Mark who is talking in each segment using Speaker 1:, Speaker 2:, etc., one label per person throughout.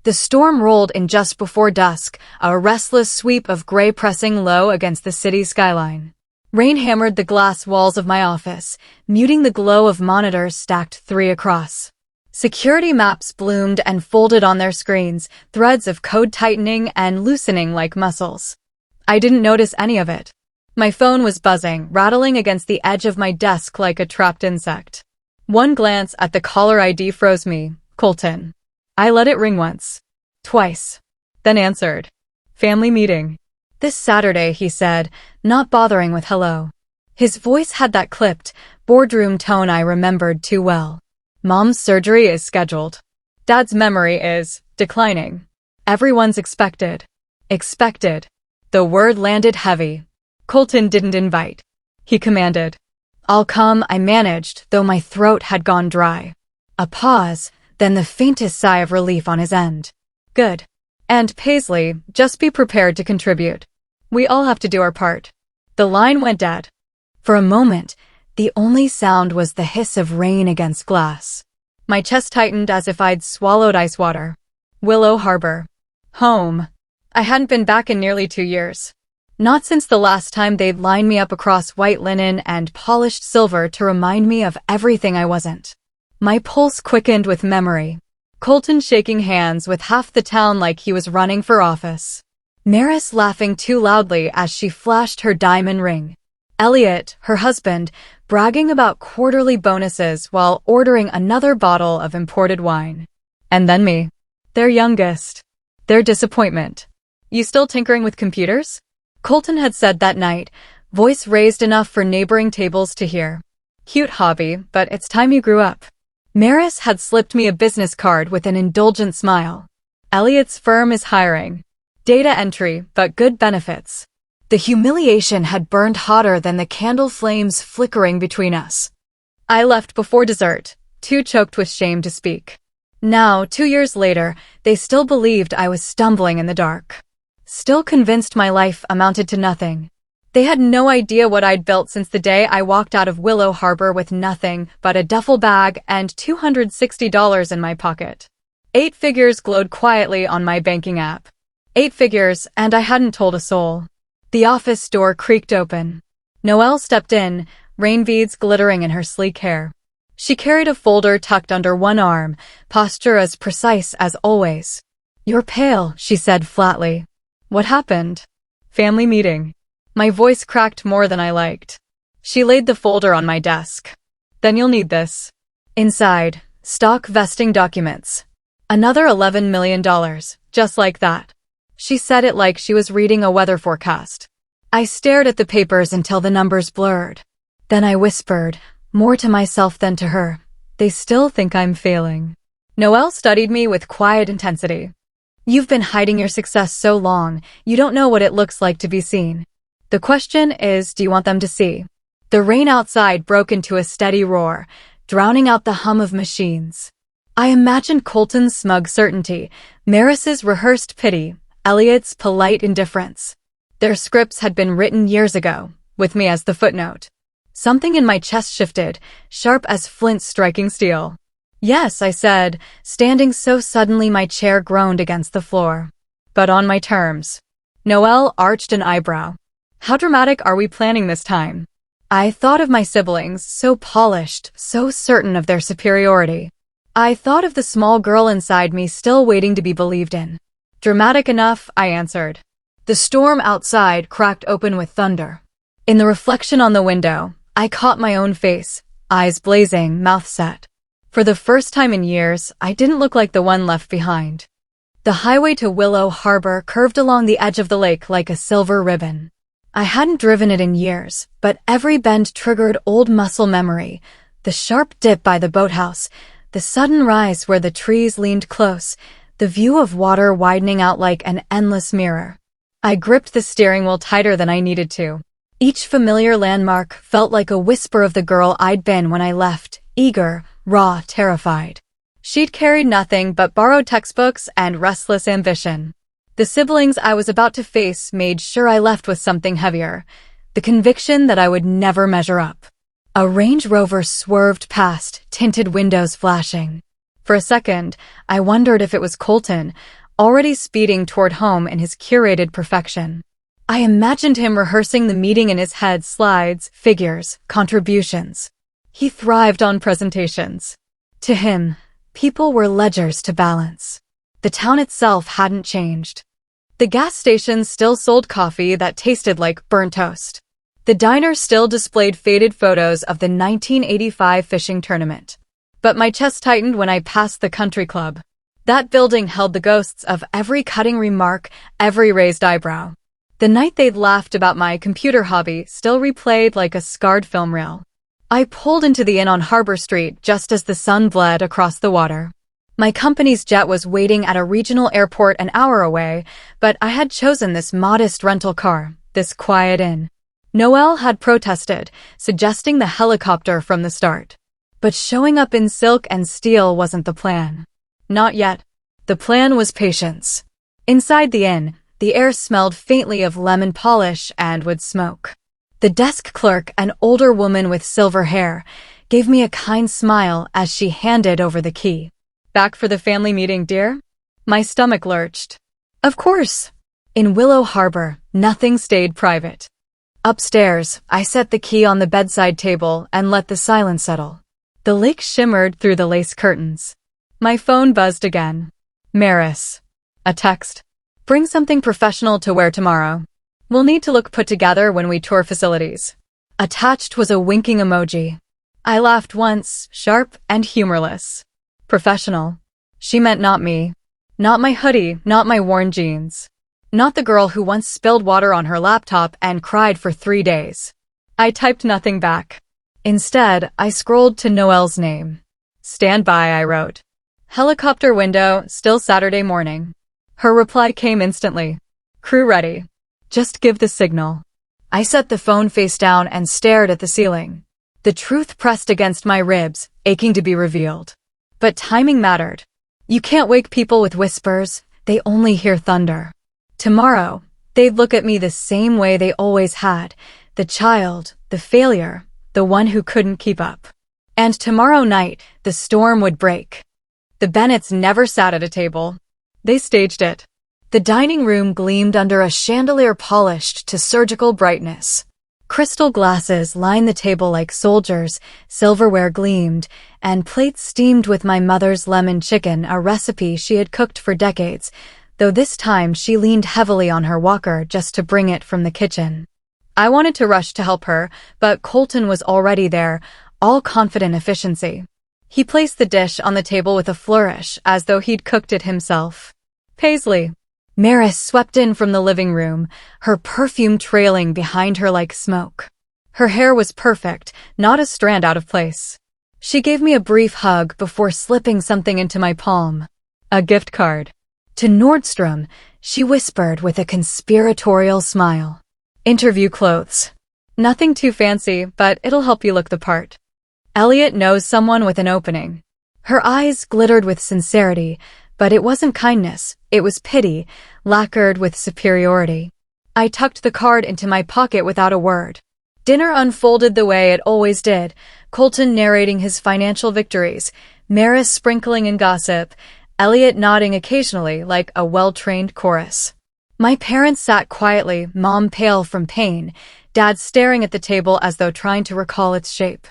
Speaker 1: The storm rolled in just before dusk, a restless sweep of gray pressing low against the city's skyline. Rain hammered the glass walls of my office, muting the glow of monitors stacked 3 across. Security maps bloomed and folded on their screens, threads of code tightening and loosening like muscles. I didn't notice any of it. My phone was buzzing, rattling against the edge of my desk like a trapped insect. One glance at the caller ID froze me. Colton. I let it ring once. Twice. Then answered. Family meeting. This Saturday, he said, not bothering with hello. His voice had that clipped, boardroom tone I remembered too well. Mom's surgery is scheduled. Dad's memory is declining. Everyone's expected. Expected. The word landed heavy. Colton didn't invite. He commanded. I'll come, I managed, though my throat had gone dry. A pause, then the faintest sigh of relief on his end. Good. And Paisley, just be prepared to contribute. We all have to do our part. The line went dead. For a moment, the only sound was the hiss of rain against glass. My chest tightened as if I'd swallowed ice water. Willow Harbor. Home. I hadn't been back in nearly 2 years. Not since the last time they'd line me up across white linen and polished silver to remind me of everything I wasn't. My pulse quickened with memory. Colton shaking hands with half the town like he was running for office. Maris laughing too loudly as she flashed her diamond ring. Elliot, her husband, bragging about quarterly bonuses while ordering another bottle of imported wine. And then me. Their youngest. Their disappointment. You still tinkering with computers? Colton had said that night, voice raised enough for neighboring tables to hear. Cute hobby, but it's time you grew up. Maris had slipped me a business card with an indulgent smile. Elliot's firm is hiring. Data entry, but good benefits. The humiliation had burned hotter than the candle flames flickering between us. I left before dessert, too choked with shame to speak. Now, 2 years later, they still believed I was stumbling in the dark. Still convinced my life amounted to nothing. They had no idea what I'd built since the day I walked out of Willow Harbor with nothing but a duffel bag and $260 in my pocket. 8 figures glowed quietly on my banking app. 8 figures, and I hadn't told a soul. The office door creaked open. Noelle stepped in, rain beads glittering in her sleek hair. She carried a folder tucked under one arm, posture as precise as always. You're pale, she said flatly. What happened? Family meeting. My voice cracked more than I liked. She laid the folder on my desk. Then you'll need this. Inside, stock vesting documents. Another $11 million, just like that. She said it like she was reading a weather forecast. I stared at the papers until the numbers blurred. Then I whispered, more to myself than to her. They still think I'm failing. Noelle studied me with quiet intensity. You've been hiding your success so long, you don't know what it looks like to be seen. The question is, do you want them to see? The rain outside broke into a steady roar, drowning out the hum of machines. I imagined Colton's smug certainty, Maris's rehearsed pity, Elliot's polite indifference. Their scripts had been written years ago, with me as the footnote. Something in my chest shifted, sharp as flint striking steel. Yes, I said, standing so suddenly my chair groaned against the floor. But on my terms. Noelle arched an eyebrow. How dramatic are we planning this time? I thought of my siblings, so polished, so certain of their superiority. I thought of the small girl inside me still waiting to be believed in. Dramatic enough, I answered. The storm outside cracked open with thunder. In the reflection on the window, I caught my own face, eyes blazing, mouth set. For the first time in years, I didn't look like the one left behind. The highway to Willow Harbor curved along the edge of the lake like a silver ribbon. I hadn't driven it in years, but every bend triggered old muscle memory. The sharp dip by the boathouse, the sudden rise where the trees leaned close, the view of water widening out like an endless mirror. I gripped the steering wheel tighter than I needed to. Each familiar landmark felt like a whisper of the girl I'd been when I left, eager, raw, terrified. She'd carried nothing but borrowed textbooks and restless ambition. The siblings I was about to face made sure I left with something heavier, the conviction that I would never measure up. A Range Rover swerved past, tinted windows flashing. For a second, I wondered if it was Colton, already speeding toward home in his curated perfection. I imagined him rehearsing the meeting in his head: slides, figures, contributions. He thrived on presentations. To him, people were ledgers to balance. The town itself hadn't changed. The gas station still sold coffee that tasted like burnt toast. The diner still displayed faded photos of the 1985 fishing tournament. But my chest tightened when I passed the country club. That building held the ghosts of every cutting remark, every raised eyebrow. The night they'd laughed about my computer hobby still replayed like a scarred film reel. I pulled into the inn on Harbor Street just as the sun bled across the water. My company's jet was waiting at a regional airport an hour away, but I had chosen this modest rental car, this quiet inn. Noelle had protested, suggesting the helicopter from the start. But showing up in silk and steel wasn't the plan. Not yet. The plan was patience. Inside the inn, the air smelled faintly of lemon polish and wood smoke. The desk clerk, an older woman with silver hair, gave me a kind smile as she handed over the key. "Back for the family meeting, dear?" My stomach lurched. Of course. In Willow Harbor, nothing stayed private. Upstairs, I set the key on the bedside table and let the silence settle. The lake shimmered through the lace curtains. My phone buzzed again. Maris. A text. "Bring something professional to wear tomorrow. We'll need to look put together when we tour facilities." Attached was a winking emoji. I laughed once, sharp and humorless. Professional. She meant not me. Not my hoodie, not my worn jeans. Not the girl who once spilled water on her laptop and cried for 3 days. I typed nothing back. Instead, I scrolled to Noelle's name. "Stand by," I wrote. "Helicopter window, still Saturday morning." Her reply came instantly. "Crew ready. Just give the signal." I set the phone face down and stared at the ceiling. The truth pressed against my ribs, aching to be revealed. But timing mattered. You can't wake people with whispers, they only hear thunder. Tomorrow, they'd look at me the same way they always had, the child, the failure, the one who couldn't keep up. And tomorrow night, the storm would break. The Bennetts never sat at a table. They staged it. The dining room gleamed under a chandelier polished to surgical brightness. Crystal glasses lined the table like soldiers, silverware gleamed, and plates steamed with my mother's lemon chicken, a recipe she had cooked for decades, though this time she leaned heavily on her walker just to bring it from the kitchen. I wanted to rush to help her, but Colton was already there, all confident efficiency. He placed the dish on the table with a flourish, as though he'd cooked it himself. "Paisley." Maris swept in from the living room, her perfume trailing behind her like smoke. Her hair was perfect, not a strand out of place. She gave me a brief hug before slipping something into my palm. A gift card. To Nordstrom, she whispered with a conspiratorial smile. "Interview clothes. Nothing too fancy, but it'll help you look the part. Elliot knows someone with an opening." Her eyes glittered with sincerity, but it wasn't kindness, it was pity, lacquered with superiority. I tucked the card into my pocket without a word. Dinner unfolded the way it always did, Colton narrating his financial victories, Maris sprinkling in gossip, Elliot nodding occasionally like a well-trained chorus. My parents sat quietly, Mom pale from pain, Dad staring at the table as though trying to recall its shape.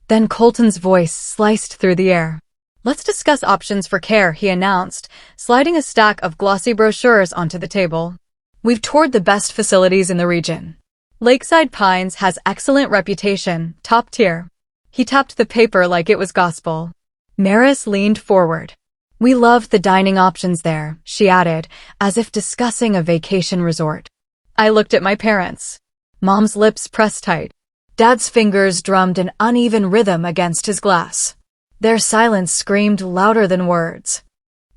Speaker 1: Then Colton's voice sliced through the air. "Let's discuss options for care," he announced, sliding a stack of glossy brochures onto the table. "We've toured the best facilities in the region. Lakeside Pines has excellent reputation, top tier." He tapped the paper like it was gospel. Maris leaned forward. "We loved the dining options there," she added, as if discussing a vacation resort. I looked at my parents. Mom's lips pressed tight. Dad's fingers drummed an uneven rhythm against his glass. Their silence screamed louder than words.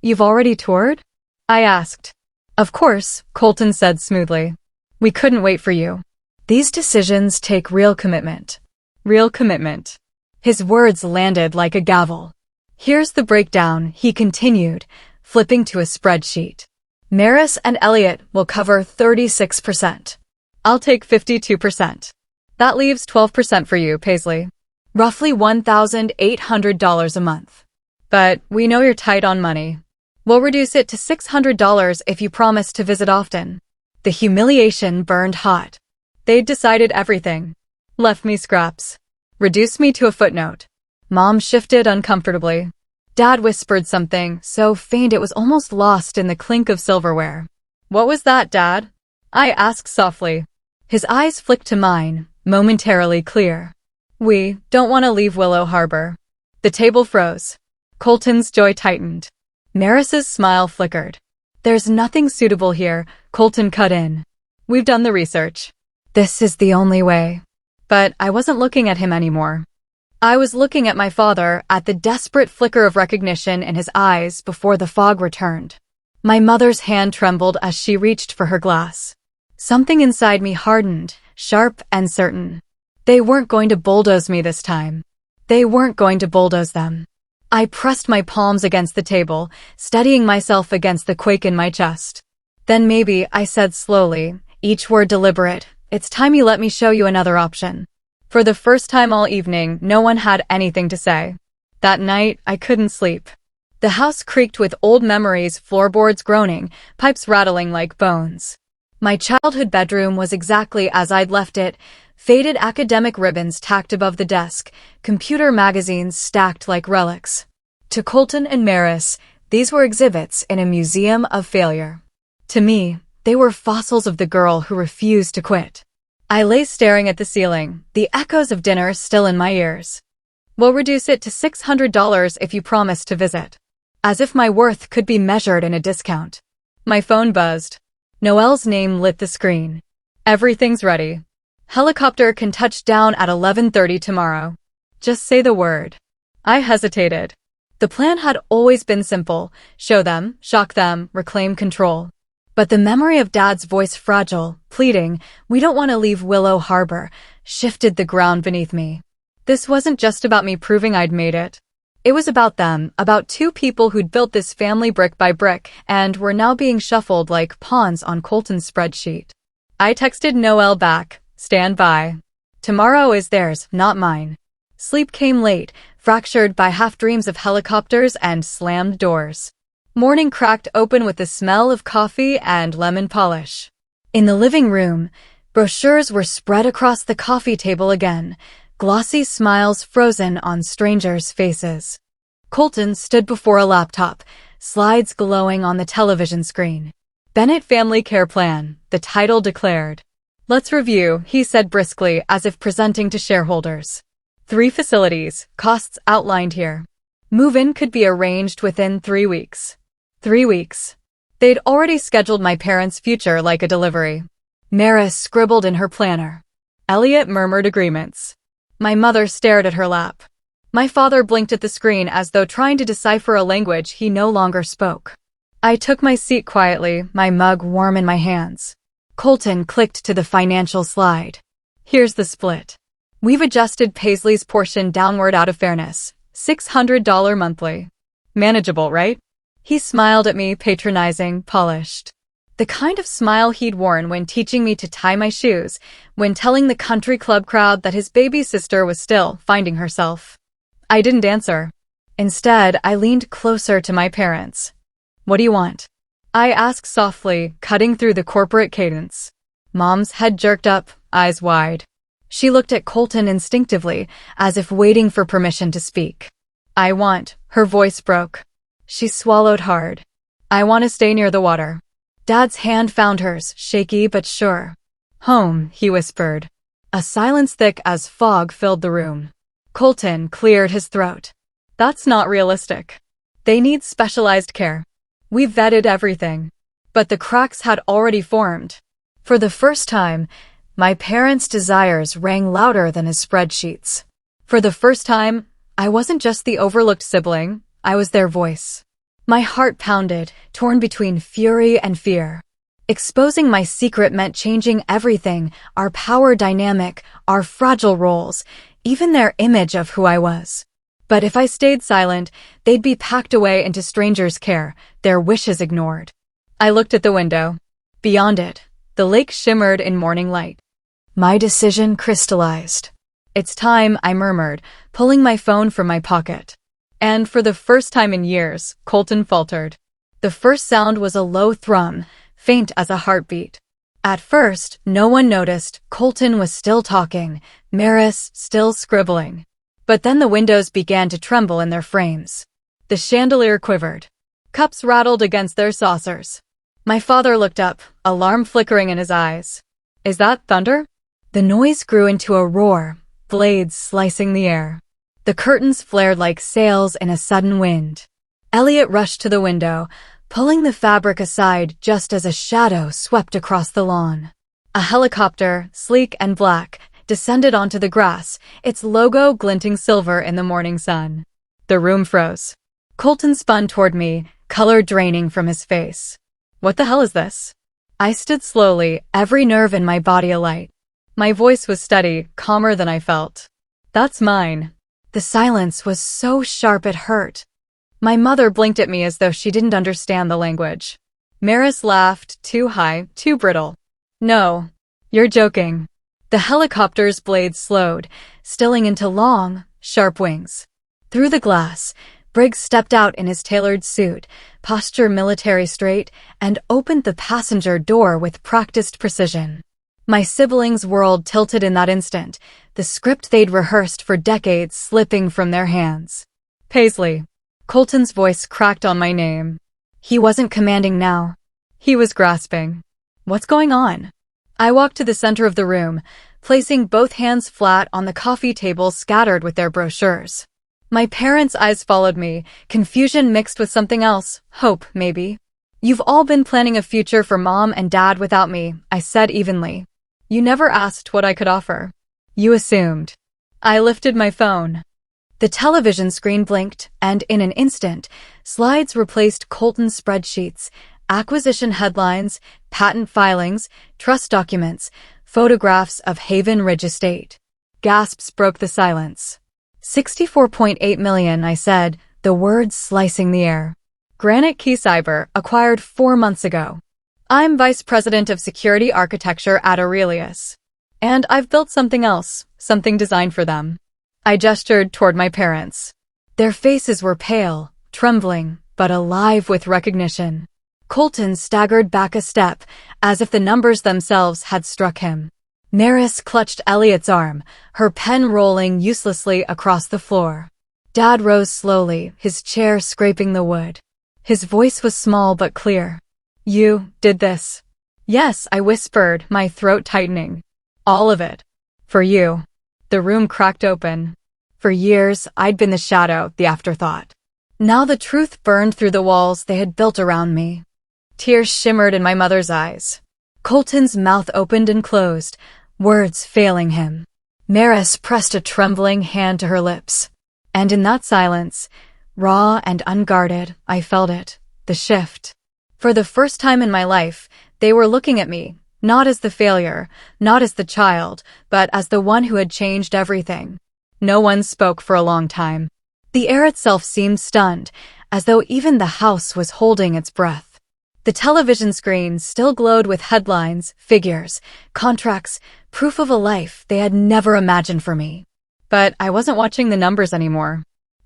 Speaker 1: "You've already toured?" I asked. "Of course," Colton said smoothly. "We couldn't wait for you. These decisions take real commitment." Real commitment. His words landed like a gavel. "Here's the breakdown," he continued, flipping to a spreadsheet. "Maris and Elliot will cover 36%. I'll take 52%. That leaves 12% for you, Paisley. Roughly $1,800 a month." But we know you're tight on money. We'll reduce it to $600 if you promise to visit often. The humiliation burned hot. They'd decided everything. Left me scraps. Reduced me to a footnote. Mom shifted uncomfortably. Dad whispered something so faint it was almost lost in the clink of silverware. What was that, Dad? I asked softly. His eyes flicked to mine, momentarily clear. We don't want to leave Willow Harbor. The table froze. Colton's jaw tightened. Maris's smile flickered. There's nothing suitable here, Colton cut in. We've done the research. This is the only way. But I wasn't looking at him anymore. I was looking at my father, at the desperate flicker of recognition in his eyes before the fog returned. My mother's hand trembled as she reached for her glass. Something inside me hardened, sharp and certain. They weren't going to bulldoze me this time. They weren't going to bulldoze them. I pressed my palms against the table, steadying myself against the quake in my chest. Then maybe, I said slowly, each word deliberate, it's time you let me show you another option. For the first time all evening, no one had anything to say. That night, I couldn't sleep. The house creaked with old memories, floorboards groaning, pipes rattling like bones. My childhood bedroom was exactly as I'd left it, faded academic ribbons tacked above the desk, computer magazines stacked like relics. To Colton and Maris, these were exhibits in a museum of failure. To me, they were fossils of the girl who refused to quit. I lay staring at the ceiling, the echoes of dinner still in my ears. We'll reduce it to $600 if you promise to visit. As if my worth could be measured in a discount. My phone buzzed. Noelle's name lit the screen. Everything's ready. Helicopter can touch down at 11:30 tomorrow. Just say the word. I hesitated. The plan had always been simple. Show them, shock them, reclaim control. But the memory of Dad's voice, fragile, pleading, we don't want to leave Willow Harbor, shifted the ground beneath me. This wasn't just about me proving I'd made it. It was about them, about two people who'd built this family brick by brick and were now being shuffled like pawns on Colton's spreadsheet. I texted Noelle back, stand by. Tomorrow is theirs, not mine. Sleep came late, fractured by half-dreams of helicopters and slammed doors. Morning cracked open with the smell of coffee and lemon polish. In the living room, brochures were spread across the coffee table again, glossy smiles frozen on strangers' faces. Colton stood before a laptop, slides glowing on the television screen. Bennett Family Care Plan, the title declared. Let's review, he said briskly as if presenting to shareholders. 3 facilities, costs outlined here. Move-in could be arranged within 3 weeks. 3 weeks. They'd already scheduled my parents' future like a delivery. Maris scribbled in her planner. Elliot murmured agreements. My mother stared at her lap. My father blinked at the screen as though trying to decipher a language he no longer spoke. I took my seat quietly, my mug warm in my hands. Colton clicked to the financial slide. Here's the split. We've adjusted Paisley's portion downward out of fairness. $600 monthly. Manageable, right? He smiled at me, patronizing, polished. The kind of smile he'd worn when teaching me to tie my shoes, when telling the country club crowd that his baby sister was still finding herself. I didn't answer. Instead, I leaned closer to my parents. What do you want? I asked softly, cutting through the corporate cadence. Mom's head jerked up, eyes wide. She looked at Colton instinctively, as if waiting for permission to speak. I want, her voice broke. She swallowed hard. I want to stay near the water. Dad's hand found hers, shaky but sure. Home, he whispered. A silence thick as fog filled the room. Colton cleared his throat. That's not realistic. They need specialized care. We've vetted everything. But the cracks had already formed. For the first time, my parents' desires rang louder than his spreadsheets. For the first time, I wasn't just the overlooked sibling, I was their voice. My heart pounded, torn between fury and fear. Exposing my secret meant changing everything, our power dynamic, our fragile roles, even their image of who I was. But if I stayed silent, they'd be packed away into strangers' care, their wishes ignored. I looked at the window. Beyond it, the lake shimmered in morning light. My decision crystallized. It's time, I murmured, pulling my phone from my pocket. And for the first time in years, Colton faltered. The first sound was a low thrum, faint as a heartbeat. At first, no one noticed. Colton was still talking, Maris still scribbling. But then the windows began to tremble in their frames. The chandelier quivered. Cups rattled against their saucers. My father looked up, alarm flickering in his eyes. "Is that thunder?" The noise grew into a roar, blades slicing the air. The curtains flared like sails in a sudden wind. Elliot rushed to the window, pulling the fabric aside just as a shadow swept across the lawn. A helicopter, sleek and black, descended onto the grass, its logo glinting silver in the morning sun. The room froze. Colton spun toward me, color draining from his face. "What the hell is this?" I stood slowly, every nerve in my body alight. My voice was steady, calmer than I felt. "That's mine." The silence was so sharp it hurt. My mother blinked at me as though she didn't understand the language. Maris laughed, too high, too brittle. "No, you're joking." The helicopter's blades slowed, stilling into long, sharp wings. Through the glass, Briggs stepped out in his tailored suit, posture military straight, and opened the passenger door with practiced precision. My siblings' world tilted in that instant, the script they'd rehearsed for decades slipping from their hands. "Paisley." Colton's voice cracked on my name. He wasn't commanding now. He was grasping. "What's going on?" I walked to the center of the room, placing both hands flat on the coffee table scattered with their brochures. My parents' eyes followed me, confusion mixed with something else, hope, maybe. "You've all been planning a future for Mom and Dad without me," I said evenly. "You never asked what I could offer. You assumed." I lifted my phone. The television screen blinked, and in an instant, slides replaced Colton's spreadsheets, acquisition headlines, patent filings, trust documents, photographs of Haven Ridge Estate. Gasps broke the silence. 64.8 million, I said, the words slicing the air. Granite Key Cyber, acquired 4 months ago. I'm Vice President of Security Architecture at Aurelius. And I've built something else, something designed for them. I gestured toward my parents. Their faces were pale, trembling, but alive with recognition. Colton staggered back a step, as if the numbers themselves had struck him. Maris clutched Elliot's arm, her pen rolling uselessly across the floor. Dad rose slowly, his chair scraping the wood. His voice was small but clear. "You did this." "Yes," I whispered, my throat tightening. "All of it. For you." The room cracked open. For years, I'd been the shadow, the afterthought. Now the truth burned through the walls they had built around me. Tears shimmered in my mother's eyes. Colton's mouth opened and closed, words failing him. Maris pressed a trembling hand to her lips. And in that silence, raw and unguarded, I felt it, the shift. For the first time in my life, they were looking at me, not as the failure, not as the child, but as the one who had changed everything. No one spoke for a long time. The air itself seemed stunned, as though even the house was holding its breath. The television screen still glowed with headlines, figures, contracts, proof of a life they had never imagined for me. But I wasn't watching the numbers anymore.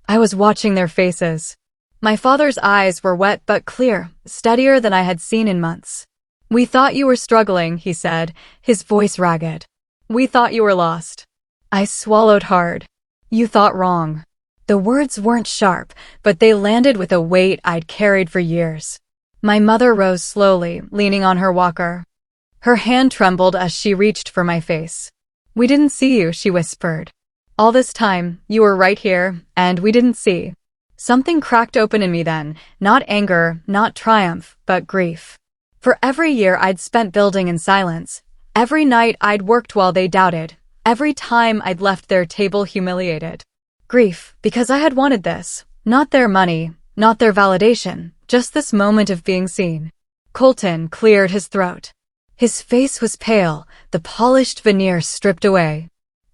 Speaker 1: I was watching their faces. My father's eyes were wet but clear, steadier than I had seen in months. "We thought you were struggling," he said, his voice ragged. "We thought you were lost." I swallowed hard. "You thought wrong." The words weren't sharp, but they landed with a weight I'd carried for years. My mother rose slowly, leaning on her walker. Her hand trembled as she reached for my face. "We didn't see you," she whispered. "All this time, you were right here, and we didn't see." Something cracked open in me then, not anger, not triumph, but grief. For every year I'd spent building in silence, every night I'd worked while they doubted, every time I'd left their table humiliated. Grief, because I had wanted this, not their money, not their validation, just this moment of being seen. Colton cleared his throat. His face was pale, the polished veneer stripped away.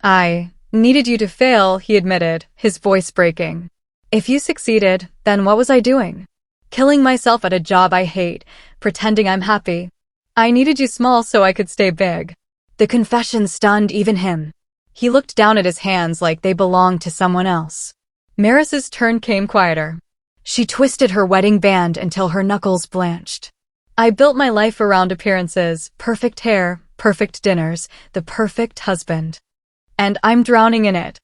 Speaker 1: "I needed you to fail," he admitted, his voice breaking. "If you succeeded, then what was I doing? Killing myself at a job I hate, pretending I'm happy. I needed you small so I could stay big." The confession stunned even him. He looked down at his hands like they belonged to someone else. Maris's turn came quieter. She twisted her wedding band until her knuckles blanched. I built my life around appearances, perfect hair, perfect dinners, the perfect husband. And I'm drowning in it.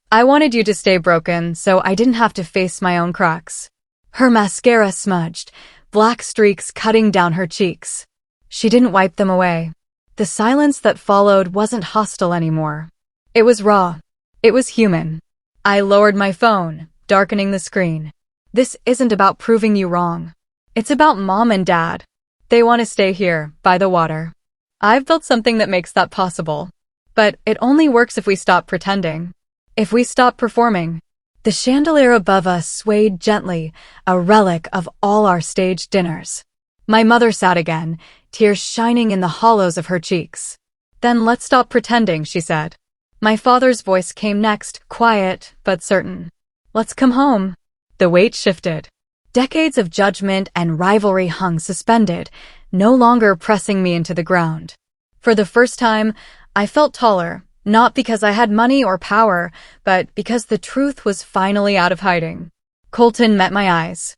Speaker 1: I wanted you to stay broken, so I didn't have to face my own cracks. Her mascara smudged, black streaks cutting down her cheeks. She didn't wipe them away. The silence that followed wasn't hostile anymore. It was raw. It was human. I lowered my phone, darkening the screen. This isn't about proving you wrong. It's about Mom and Dad. They want to stay here, by the water. I've built something that makes that possible. But it only works if we stop pretending. If we stop performing. The chandelier above us swayed gently, a relic of all our staged dinners. My mother sat again, tears shining in the hollows of her cheeks. Then let's stop pretending, she said. My father's voice came next, quiet but certain. Let's come home. The weight shifted. Decades of judgment and rivalry hung suspended, no longer pressing me into the ground. For the first time, I felt taller, not because I had money or power, but because the truth was finally out of hiding. Colton met my eyes.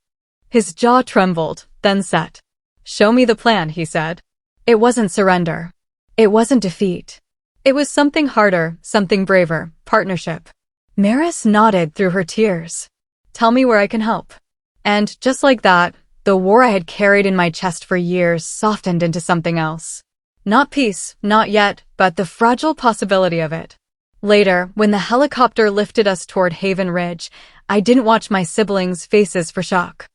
Speaker 1: His jaw trembled, then set. Show me the plan, he said. It wasn't surrender. It wasn't defeat. It was something harder, something braver, partnership. Maris nodded through her tears. Tell me where I can help. And just like that, the war I had carried in my chest for years softened into something else. Not peace, not yet, but the fragile possibility of it. Later, when the helicopter lifted us toward Haven Ridge, I didn't watch my siblings' faces for shock.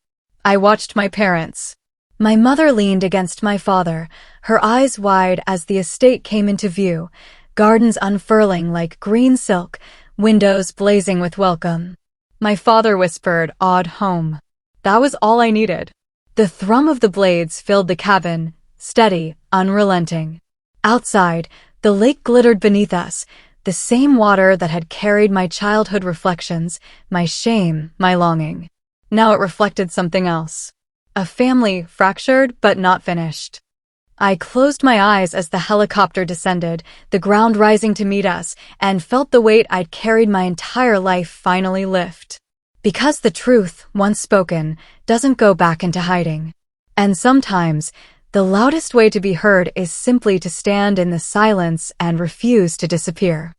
Speaker 1: I watched my parents. My mother leaned against my father, her eyes wide as the estate came into view, gardens unfurling like green silk, windows blazing with welcome. My father whispered, "Odd home." That was all I needed. The thrum of the blades filled the cabin, steady, unrelenting. Outside, the lake glittered beneath us, the same water that had carried my childhood reflections, my shame, my longing. Now it reflected something else. A family fractured but not finished. I closed my eyes as the helicopter descended, the ground rising to meet us, and felt the weight I'd carried my entire life finally lift. Because the truth, once spoken, doesn't go back into hiding. And sometimes, the loudest way to be heard is simply to stand in the silence and refuse to disappear.